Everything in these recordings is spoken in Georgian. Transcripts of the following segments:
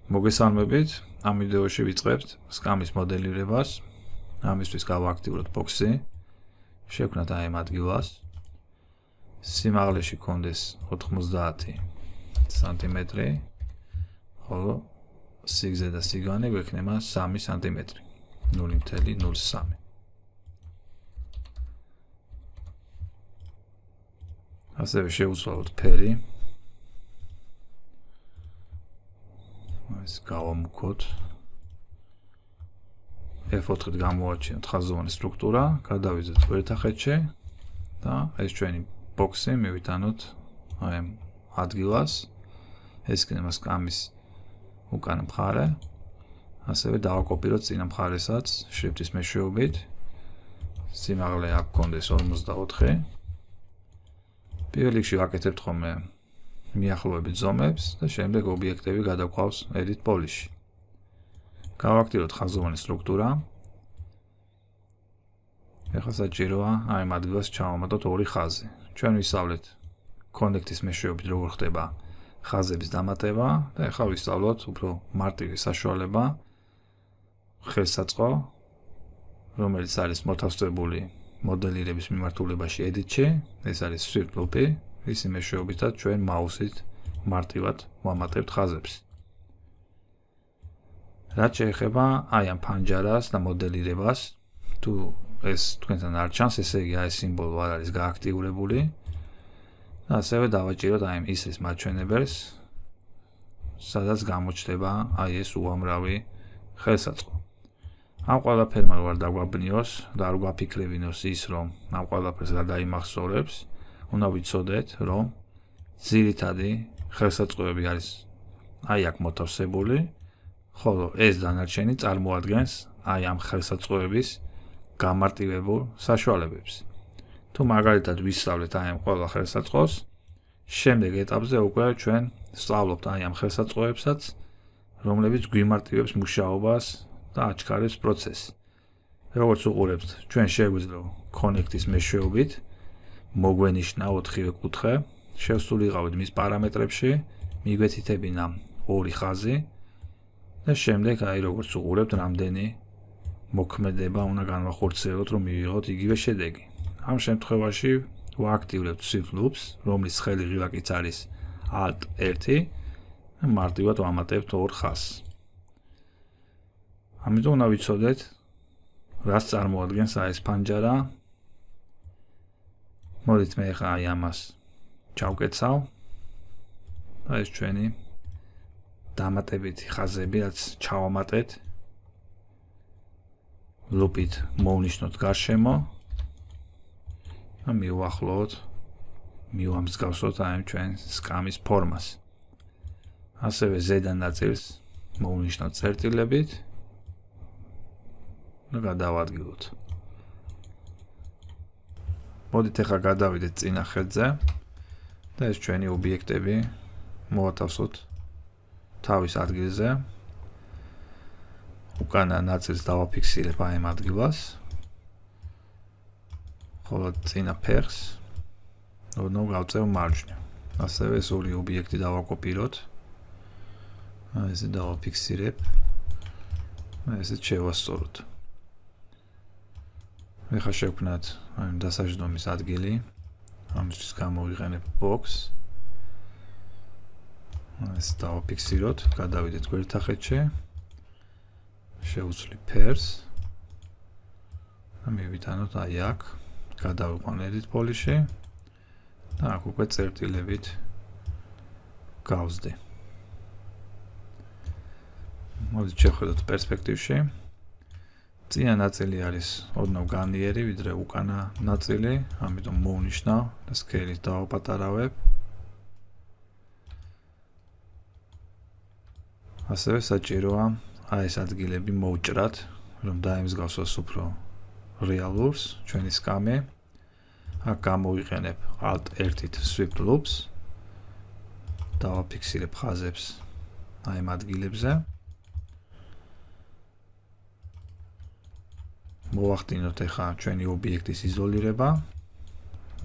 მოგესალმებით, ამ ვიდეოში ვიწყებთ სკამის მოდელირებას. ამისთვის გავაქტიუროთ ბოქსი, შევქმნათ აი ამ ადგილას. სიმაღლეში კონდეს 90 სანტიმეტრი, ხოლო სიგრძე და სიგანე გვექნება 3 სანტიმეტრი, 0.03. ასევე შევუცვალოთ ფერი. ეს გავამუქოთ. F4-ით გამოვაჩინოთ ხაზოვანი სტრუქტურა, გადავიდეთ გვერდახეთში და ეს ჩვენი ბოქსი მივიტანოთ აი ამ ადგილას. ეს იქნება სკამის უკანა მხარე. ასევე დავაკოპიროთ წინა მხარესაც შრიფტის მეშვეობით. სიმაღლე აქ გქონდეს 54. პირველ რიგში ვაკეთებთ ხოლმე მიახლოებით ზომებს და შემდეგ ობიექტები გადაგვყავს edit polish-ში. გავაქტიუროთ ხაზოვანი სტრუქტურა. ეხლა საჭიროა აი ამ ადგილას ჩავამატოთ ორი ხაზი. ჩვენ ვისწავლეთ კონექტის მეშვეობით როგორ ხდება ხაზების დამატება და ეხლა ვისწავლოთ უფრო მარტივი საშუალება ხელსაწყო, რომელიც არის მოთავსებული მოდელირების მიმართულებაში edit-ში, ეს არის swift loop-ი. ისი მეშვეობითაც ჩვენ მაუსით მარტივად ვამატებთ ხაზებს. რაც შეეხება აი ამ ფანჯარას და მოდელირებას, თუ ეს თქვენთან არ ჩანს, ესე იგი აი სიმბოლო არ არის გააქტიურებული. და ასევე დავაჭიროთ აი ამ ისრის მაჩვენებელს, სადაც გამოჩნდება აი ეს უამრავი ხელსაწყო. ამ ყველაფერმა ვარ დაგვაბნიოს და არ გვაფიქრებინოს ის, რომ ამ ყველაფერს გადაიმახსოვრებს. უნდა ვიცოდეთ, რომ ძირითადი ხელსაწყოები არის აი აქ მოთავსებული, ხოლო ეს დანარჩენი წარმოადგენს აი ამ ხელსაწყოების გამარტივებულ საშუალებებს. თუ მაგალითად ვისწავლეთ აი ამ ყველა ხელსაწყოს, შემდეგ ეტაპზე უკვე ჩვენ სწავლობთ აი ამ ხელსაწყოებსაც, რომლებიც გვიმარტივებს მუშაობას და აჩქარებს პროცესს. როგორც უყურებთ, ჩვენ შეგვიძლია კონექტის მეშვეობით მოგვენიშნა 4-ვე კუთხე, შევსულიყავით მის პარამეტრებში, მიგვეთითებინა ორი ხაზი და შემდეგ აი როგორც უყურებთ, რამდენი მოქმედება უნდა განვახორციელოთ, რომ მივიღოთ იგივე შედეგი. ამ შემთხვევაში ვააქტიურებთ swift loops, რომლის ხელი ღილაკიც არის Alt-1 და მარტივად ვამატებთ ორ ხაზს. ამიტომ უნდა ვიცოდეთ, რას წარმოადგენს აი ეს ფანჯარა. მოდით მე ახლა აი ამას ჩავკეცავ და ეს ჩვენი დამატებითი ხაზები, რაც ჩავამატეთ. ლუპით მოვნიშნოთ გარშემო და მივუახლოვოთ, მივამსგავსოთ აი ამ ჩვენ სკამის ფორმას. ასევე ზედა ნაწილს მოვნიშნოთ წერტილებით და გადავადგილოთ. მოდით ახლა გადავიდეთ წინა ხელზე და ეს ჩვენი ობიექტები მოვათავსოთ თავის ადგილზე. უკანა ნაწილს დავაფიქსირებ აი ამ ადგილას, ხოლო წინა ფეხს ოდნავ გავწევ მარჯვნივ. ასევე ეს ორი ობიექტი დავაკოპიროთ. ესე დავაფიქსირებ და ესეც შევასწოროთ. ეხლა შევქმნათ აი დასაჯდომის ადგილი. ამისთვის გამოვიყენებ box. ეს დავაფიქსიროთ, გადავიდეთ გვერდახეთში. შევუცვლი ფერს და მივიტანოთ აი აქ, გადავიყვან edit polish-ში და აქ უკვე წერტილებით გავზდი. მოდით შევხედოთ პერსპექტივში. წინა ნაწილი არის ოდნავ განიერი, ვიდრე უკანა ნაწილი, ამიტომ მოვნიშნავ და სკეილით დავაპატარავებ. ასევე საჭიროა აი ეს ადგილები მოვჭრათ, რომ დაემსგავსოს უფრო რეალურს ჩვენი სკამი. აქ გამოვიყენებ Alt-1-ით swift loops. დავაფიქსირებ ხაზებს აი ამ ადგილებზე. მოვახდინოთ ახლა ჩვენი ობიექტის იზოლირება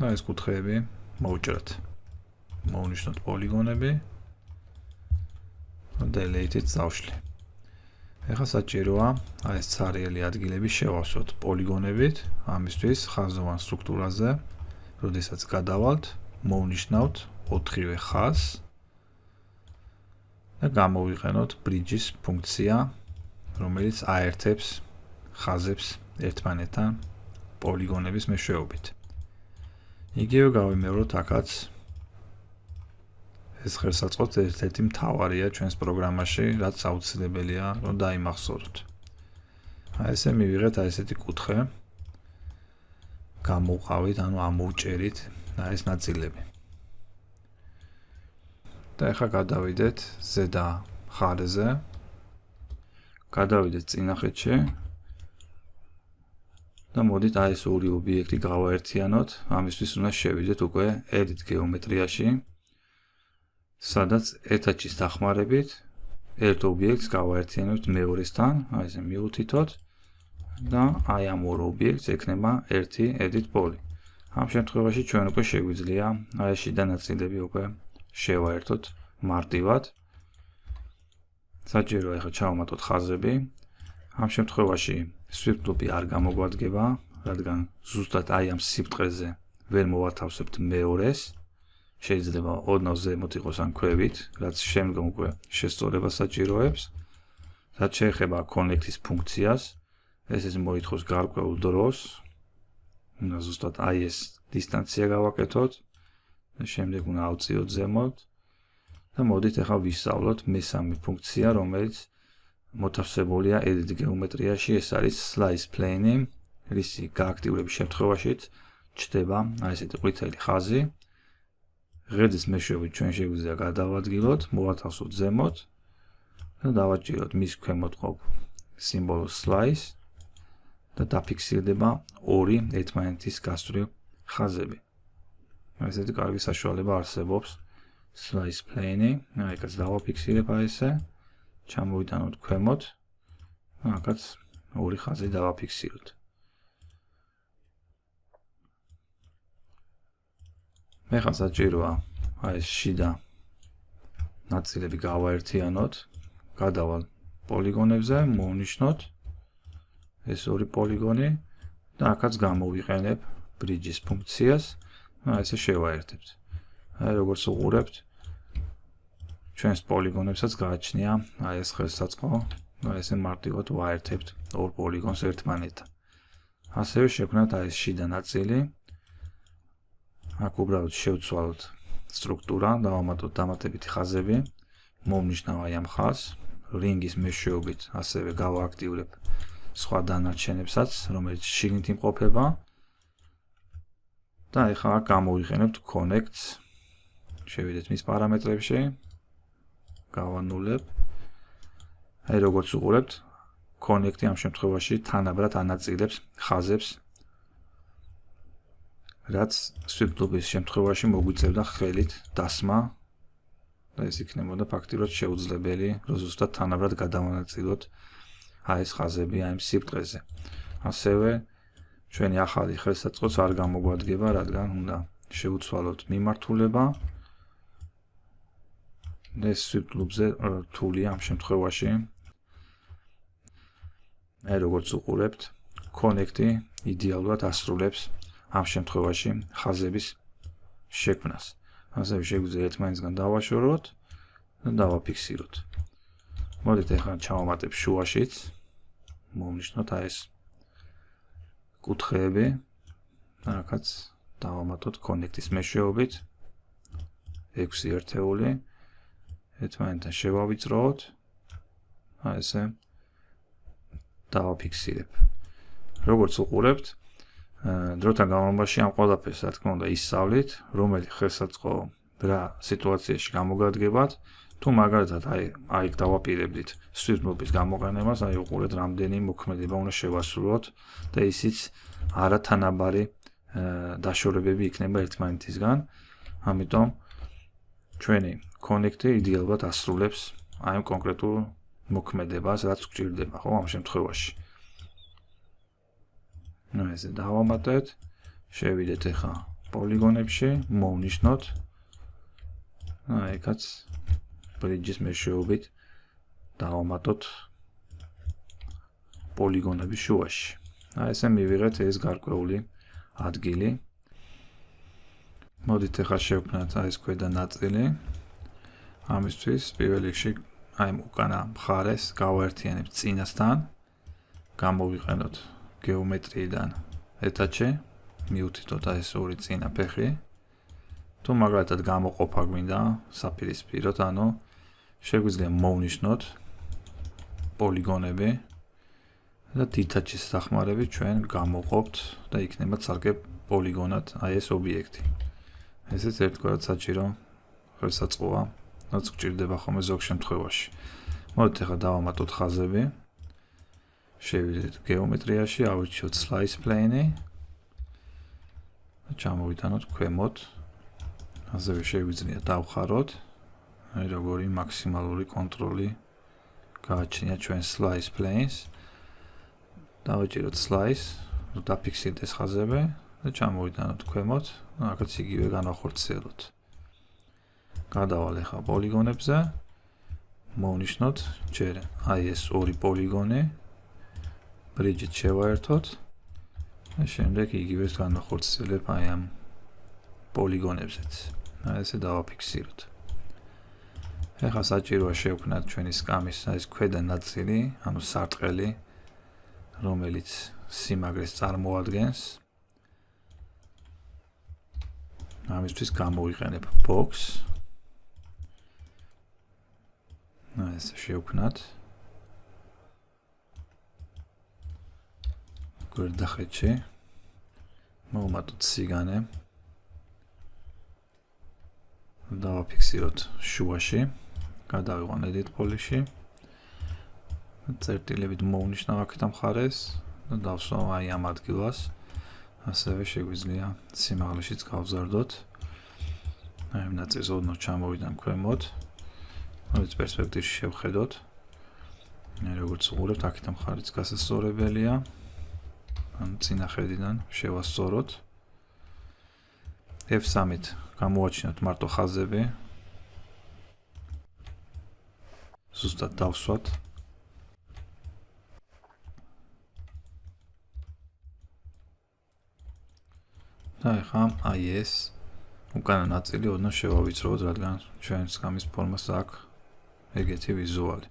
და ეს კუთხეები მოვჭრათ. მოვნიშნოთ პოლიგონები delete-ით დავშლი. ეხლა საჭიროა აი ეს ცარიელი ადგილები შევავსოთ პოლიგონებით, ამისთვის ხაზოვან სტრუქტურაზე, როდესაც გადავალთ, მოვნიშნავთ 4-ვე ხაზს და გამოვიყენოთ bridges ფუნქცია, რომელიც აერთებს ხაზებს ერთმანეთთან პოლიგონების მეშვეობით. იგივე გავიმეოროთ აქაც ეს ხელსაწყოთ ერთ-ერთი მთავარია ჩვენს პროგრამაში, რაც აუცილებელია, რომ დაიმახსოვროთ. აი ესე მივიღეთ აი ესეთი კუთხე. გამოვყავით, ანუ ამოვჭერით აი ეს ნაწილები. და ეხლა გადავიდეთ ზედა მხარეზე. გადავიდეთ წინახეთში. და მოდით აი ეს ორი ობიექტი გავაერთიანოთ. ამისთვის უნდა შევიდეთ უკვე edit geometry-ში. სადაც ეთაჩის დახმარებით ერთ ობიექტს გავაერთიანებთ მეორესთან, აი ესე მიუთითოთ და აი ამ ორ ობიექტს ექნება ერთი edit პოლი. ამ შემთხვევაში ჩვენ უკვე შეგვიძლია აი ეს შიდა ნაწილები უკვე შევაერთოთ მარტივად. საჭიროა ახლა ჩავამატოთ ხაზები. ამ შემთხვევაში swift loop-ი არ გამოგვადგება, რადგან ზუსტად აი ამ სიბრტყეზე ვერ მოვათავსებთ მეორეს. შეიძლება ოდნავ ზემოთ იყოს ან ქვევით, რაც შემდგომ უკვე შესწორებას საჭიროებს. რაც შეეხება connect-ის ფუნქციას, ეს მოითხოვს გარკვეულ დროს. უნდა ზუსტად აი ეს დისტანცია გავაკეთოთ და შემდეგ უნდა ავწიოთ ზემოთ. და მოდით ახლა ვისწავლოთ მესამე ფუნქცია, რომელიც მოთავსებულია edit geometry-ში, ეს არის slice plane-ი, რისი გააქტიურების შემთხვევაშიც ჩდება აი ესეთი ყვითელი ხაზი. ღერძის მეშვეობით ჩვენ შეგვიძლია გადავადგილოთ, მოვათავსოთ ზემოთ და დავაჭიროთ მის ქვემოთ ყოფ სიმბოლოს slice და დაფიქსირდება ორი ერთმანეთის გასწვრივ ხაზები. ესეთი კარგი საშუალება არსებობს slice plane-ი. აქაც დავაფიქსირებ აი ესე, ჩამოვიტანოთ ქვემოთ, აქაც ორი ხაზი დავაფიქსიროთ. ეხლა საჭიროა აი ეს შიდა ნაწილები გავაერთიანოთ, გადავალ პოლიგონებზე, მოვნიშნოთ ეს ორი პოლიგონი და აქაც გამოვიყენებ bridges ფუნქციას, აი ესე შევაერთებთ. აი როგორც უყურებთ, ჩვენს პოლიგონებსაც გააჩნია აი ეს ხელსაწყო, აი ესე მარტივად ვაერთებთ ორ პოლიგონს ერთმანეთთან. ასევე შევქმნათ აი ეს შიდა ნაწილი. აქ უბრალოდ შევცვალოთ სტრუქტურა, დავამატოთ დამატებითი ხაზები, მოვნიშნავ აი ამ ხაზს, რინგის მეშვეობით ასევე გავააქტიურებ სხვა დანარჩენებსაც, რომელიც შიგნით იმყოფება. და ეხლა აქ გამოვიყენებთ connects, შევიდეთ მის პარამეტრებში, გავანულებ. აი როგორც უყურებთ, connect-ი ამ შემთხვევაში თანაბრად ანაწილებს ხაზებს, რაც swift loop-ის შემთხვევაში მოგვიწევდა ხელით დასმა და ეს იქნებოდა ფაქტიურად შეუძლებელი, რომ ზუსტად თანაბრად გადავანაწილოთ აი ეს ხაზები აი ამ სიბრტყეზე. ასევე ჩვენი ახალი ხელსაწყოც არ გამოგვადგება, რადგან უნდა შევუცვალოთ მიმართულება. და ეს swift loop-ზე რთულია ამ შემთხვევაში. აი როგორც უყურებთ, connect-ი იდეალურად ასრულებს ამ შემთხვევაში ხაზების შექმნას. ასევე შეგვიძლია ერთმანეთისგან დავაშოროთ და დავაფიქსიროთ. მოდით ახლა ჩავამატებ შუაშიც, მოვნიშნოთ აი ეს კუთხეები და აქაც დავამატოთ connect-ის მეშვეობით 6 ერთეული. ერთმანეთთან შევავიწროოთ, აი ესე დავაფიქსირებ. როგორც უყურებთ, დროთა განმავლობაში ამ ყველაფერს რა თქმა უნდა ისწავლით, რომელი ხელსაწყო რა სიტუაციაში გამოგადგებათ, თუ მაგალითად აი დავაპირებდით swift loop-ის გამოყენებას, აი უყურეთ რამდენი მოქმედება უნდა შევასრულოთ და ისიც არათანაბარი დაშორებები იქნება ერთმანეთისგან. ამიტომ ჩვენი connect-ი იდეალურად ასრულებს აი ამ კონკრეტულ მოქმედებას, რაც გვჭირდება, ხო, ამ შემთხვევაში. ნუ ესე დავამატეთ, შევიდეთ ახლა პოლიგონებში, მოვნიშნოთ. აი, ეკაც bridges მეშვეობით დავამატოთ პოლიგონების შუაში. ესე მივიღეთ ეს გარკვეული ადგილი. მოდით ახლა შევქმნათ ეს ქვედა ნაწილი. ამისთვის პირველ რიგში უკანა მხარეს გავაერთიანებთ წინასთან. გამოვიყენოთ გეომეტრიიდან ეთაჩე, მიუთითოთ ეს ორი წინა ფეხი. თუ მაგალითად გამოყოფა გვინდა საპირისპიროთ, ანუ შეგვიძლია მოვნიშნოთ პოლიგონები და თითაჩის სახმარებით ჩვენ გამოყოფთ და იქნება ცალკე პოლიგონად ეს ობიექტი. ესეც ერთგვარად საჭირო ხელსაწყოა, რაც გჭირდება ხოლმე ზოგ შემთხვევაში. მოდით ახლა დავამატოთ ხაზები. შევიდეთ გეომეტრიაში, ავირჩიოთ slice plane და ჩამოვიტანოთ ქვემოთ. ასევე შეგვიძლია დავხაროთ, როგორი მაქსიმალური კონტროლი გააჩნია ჩვენ slice planes. დავაჭიროთ slice, დაფიქსირდეს ხაზები და ჩამოვიტანოთ ქვემოთ, აქაც იგივე განვახორციელოთ. გადავალ ახლა პოლიგონებზე, მოვნიშნოთ ჯერ ეს ორი პოლიგონი, ბრიჯით შევაერთოთ და შემდეგ იგივეს განვახორციელებ ამ პოლიგონებზეც. ესე დავაფიქსიროთ. ახლა საჭიროა შევქმნათ ჩვენი სკამის ეს ქვედა ნაწილი, ანუ სარტყელი, რომელიც სიმაგრეს წარმოადგენს. ამისთვის გამოვიყენებ box. ესე შევქმნათ. გვერდახედში მოვუმატოთ სიგანე. დავაფიქსიროთ შუაში, გადავიყვან edit polish-ში. წერტილებით მოვნიშნავ აქეთ ამ მხარეს და დავსვავ ამ ადგილას. ასევე შეგვიძლია სიმაღლეშიც გავზარდოთ. ამ ნაწილს ოდნავ ჩამოვიდან ქვემოთ. მოიც პერსპექტივაში შევხედოთ. როგორც უყურებთ, აქეთ ამ მხარეს გასასწორებელია. ანუ წინა ხედიდან შევასწოროთ. F3-ით გამოაჩინოთ მარტო ხაზები. ზუსტად დავსვათ. და ახლა ეს უკანა ნაწილი ოდნავ შევავიწროთ, რადგან ჩვენ სკამის ფორმას აქვს ეგეთი ვიზუალი.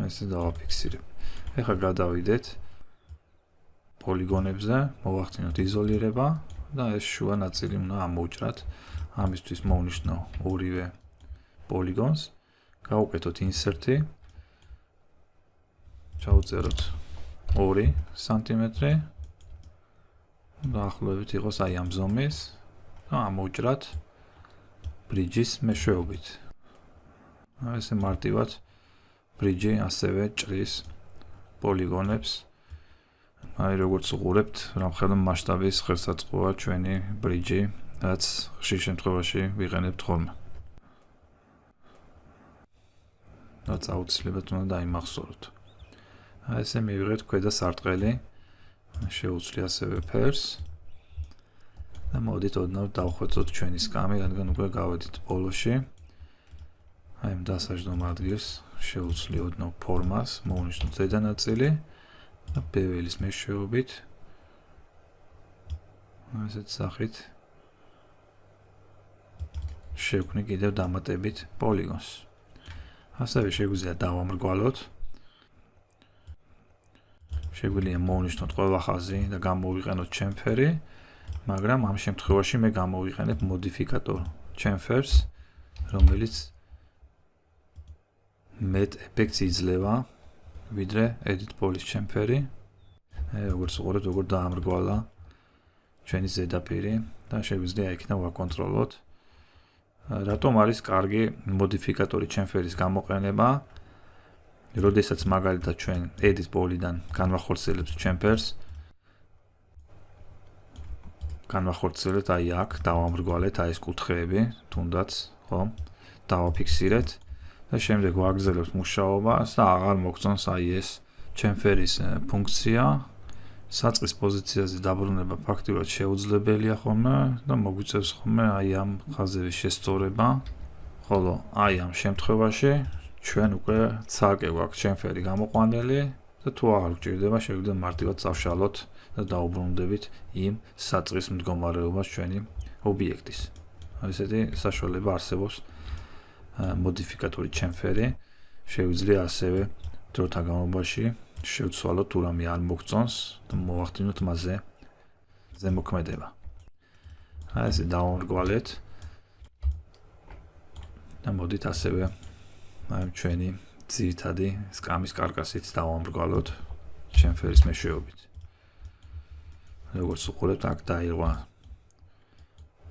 ესე დავაფიქსირებ. ახლა გადავიდეთ პოლიგონებზე, მოვახდინოთ იზოლირება და ეს შუა ნაწილი უნდა ამოვჭრათ. ამისთვის მოვნიშნო ორივე პოლიგონს, გავუკეთოთ insert-ი, ჩავწეროთ 2 სანტიმეტრი და ახლოვებით იყოს ამ ზომის და ამოვჭრათ ბრიჯის მეშვეობით. ესე მარტივად ბრიჯი ასევე ჭრის პოლიგონებს. როგორც უყურებთ, რამხელა მასშტაბის ხელსაწყოა ჩვენი ბრიჯი, რაც ხშირ შემთხვევაში ვიყენებთ ხოლმე. რაც აუცილებლად უნდა დაიმახსოვროთ. ესე მივიღეთ ქვედა სარტყელი, შეუძლია ასევე ფერს და მოდით ოდნავ დავხვეწოთ ჩვენი სკამი, რადგან უკვე გავედით ბოლოში. ამ დასაჯდომ ადგილს შეუძლია ოდნავ ფორმას, მოვნიშნოთ ზედა ნაწილი და ბეველის მეშვეობით ასეთ სახით შევქმნი კიდევ დამატებით პოლიგონს. ასევე შეგვიძლია დავამრგვალოთ. შეგვიძლია მოვნიშნოთ ყველა ხაზი და გამოვიყენოთ ჩემფერი, მაგრამ ამ შემთხვევაში მე გამოვიყენებ მოდიფიკატორ chamfers, რომელიც მეტ ეფექტს იძლევა ვიდრე edit polish chamferi. როგორც უყურებთ, როგორ დაამრგვალა ჩვენი ზედაპირი და შეგვიძლია იქიდან ვაკონტროლოთ. რატომ არის კარგი მოდიფიკატორი chamferis გამოყენება? როდესაც მაგალითად ჩვენ edit poly-დან განვახორციელებთ chamfers, განვახორციელებთ აქ, დავამრგვალეთ ეს კუთხეები, თუნდაც, ხო? დავაფიქსირეთ და შემდეგ ვაგრძელებთ მუშაობას და აღარ მოგწონს ეს chamferis ფუნქცია. საწყის პოზიციაზე დაბრუნება ფაქტიურად შეუძლებელია ხოლმე და მოგვიწევს ხოლმე ამ ხაზების შესწორება, ხოლო აი ამ შემთხვევაში ჩვენ უკვე ცალკე გვაქვს ჩემფერი გამოყვანილი და თუ აღარ გვჭირდება შეგვიძლია მარტივად წავშალოთ და დაუბრუნდებით იმ საწყის მდგომარეობას ჩვენი ობიექტის. ესეთი საშუალება არსებობს მოდიფიკატორი ჩემფერი შეგვიძლია ასევე დროთა განმავლობაში შევცვალოთ თუ რამე არ მოგწონს და მოვახდინოთ მასზე ზემოქმედება. აი ესე დავამრგვალეთ და მოდით ასევე აი ჩვენი ძირითადი სკამის კარკასით დავამრგვალოთ ჩემფერის მეშვეობით. როგორც უყურებთ, აქ დაირღვა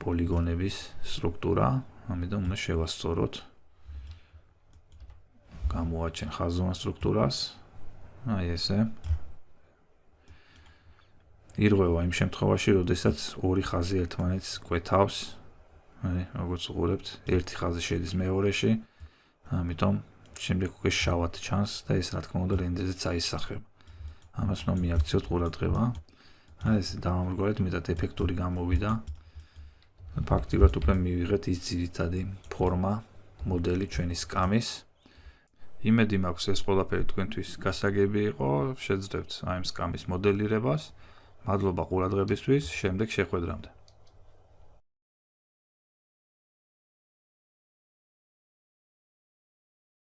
პოლიგონების სტრუქტურა, ამიტომ უნდა შევასწოროთ. გამოვაჩენ ხაზოვან სტრუქტურას. აი ესე. ირღვევა იმ შემთხვევაში, როდესაც ორი ხაზი ერთმანეთს კვეთავს. აი, როგორც უყურებთ, ერთი ხაზი შედის მეორეში. ამიტომ შემდეგ უკვე შავად ჩანს და ეს რა თქმა უნდა რენდერზეც აისახება. ამას უნდა მიაქციოთ ყურადღება. აი ეს დავამრგვალეთ, მეტად ეფექტური გამოვიდა. ფაქტიურად უკვე მივიღეთ ის ძირითადი ფორმა, მოდელი ჩვენი სკამის. იმედი მაქვს ეს ყველაფერი თქვენთვის გასაგები იყო, შეძლებთ აი ამ სკამის მოდელირებას. მადლობა ყურადღებისთვის, შემდეგ შეხვედრამდე.